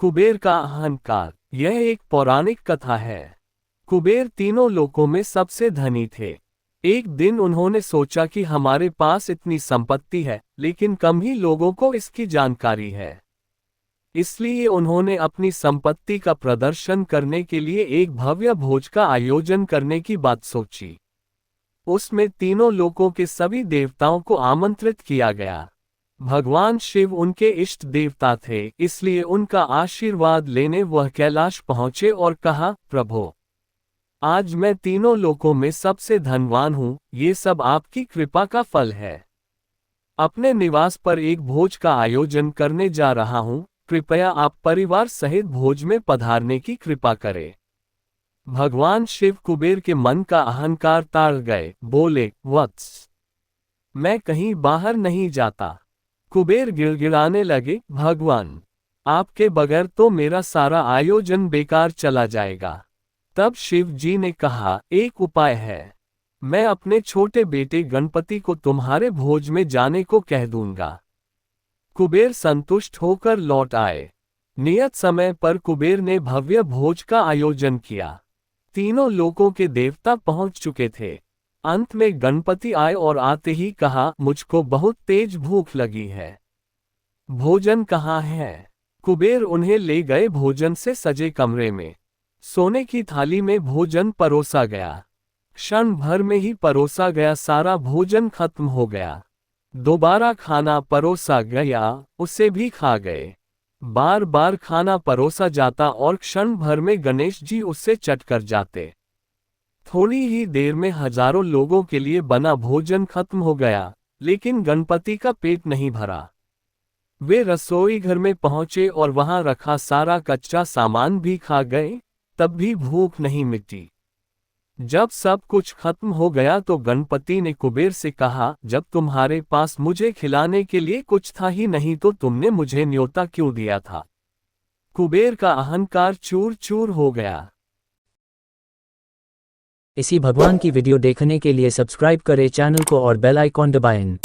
कुबेर का अहंकार। यह एक पौराणिक कथा है। कुबेर तीनों लोकों में सबसे धनी थे। एक दिन उन्होंने सोचा कि हमारे पास इतनी संपत्ति है, लेकिन कम ही लोगों को इसकी जानकारी है। इसलिए उन्होंने अपनी संपत्ति का प्रदर्शन करने के लिए एक भव्य भोज का आयोजन करने की बात सोची। उसमें तीनों लोकों के सभी देवताओं को आमंत्रित किया गया। भगवान शिव उनके इष्ट देवता थे, इसलिए उनका आशीर्वाद लेने वह कैलाश पहुंचे और कहा, प्रभो, आज मैं तीनों लोकों में सबसे धनवान हूँ, ये सब आपकी कृपा का फल है। अपने निवास पर एक भोज का आयोजन करने जा रहा हूँ, कृपया आप परिवार सहित भोज में पधारने की कृपा करें। भगवान शिव कुबेर के मन का अहंकार ताड़ गए, बोले, वत्स, मैं कहीं बाहर नहीं जाता। कुबेर गिड़गिड़ाने लगे, भगवान, आपके बगैर तो मेरा सारा आयोजन बेकार चला जाएगा। तब शिव जी ने कहा, एक उपाय है। मैं अपने छोटे बेटे गणपति को तुम्हारे भोज में जाने को कह दूंगा। कुबेर संतुष्ट होकर लौट आए। नियत समय पर कुबेर ने भव्य भोज का आयोजन किया। तीनों लोकों के देवता पहुंच चुके थे। अंत में गणपति आए और आते ही कहा, मुझको बहुत तेज भूख लगी है। भोजन कहाँ है? कुबेर उन्हें ले गए भोजन से सजे कमरे में। सोने की थाली में भोजन परोसा गया। क्षण भर में ही परोसा गया सारा भोजन खत्म हो गया। दोबारा खाना परोसा गया, उसे भी खा गए। बार बार खाना परोसा जाता और क्षण भर में गणेश जी उससे चट कर जाते। थोड़ी ही देर में हजारों लोगों के लिए बना भोजन खत्म हो गया, लेकिन गणपति का पेट नहीं भरा। वे रसोई घर में पहुंचे और वहां रखा सारा कच्चा सामान भी खा गए, तब भी भूख नहीं मिटी। जब सब कुछ खत्म हो गया तो गणपति ने कुबेर से कहा, जब तुम्हारे पास मुझे खिलाने के लिए कुछ था ही नहीं तो तुमने मुझे न्योता क्यों दिया था? कुबेर का अहंकार चूर चूर हो गया। इसी भगवान की वीडियो देखने के लिए सब्सक्राइब करें चैनल को और बेल आइकॉन दबाएं।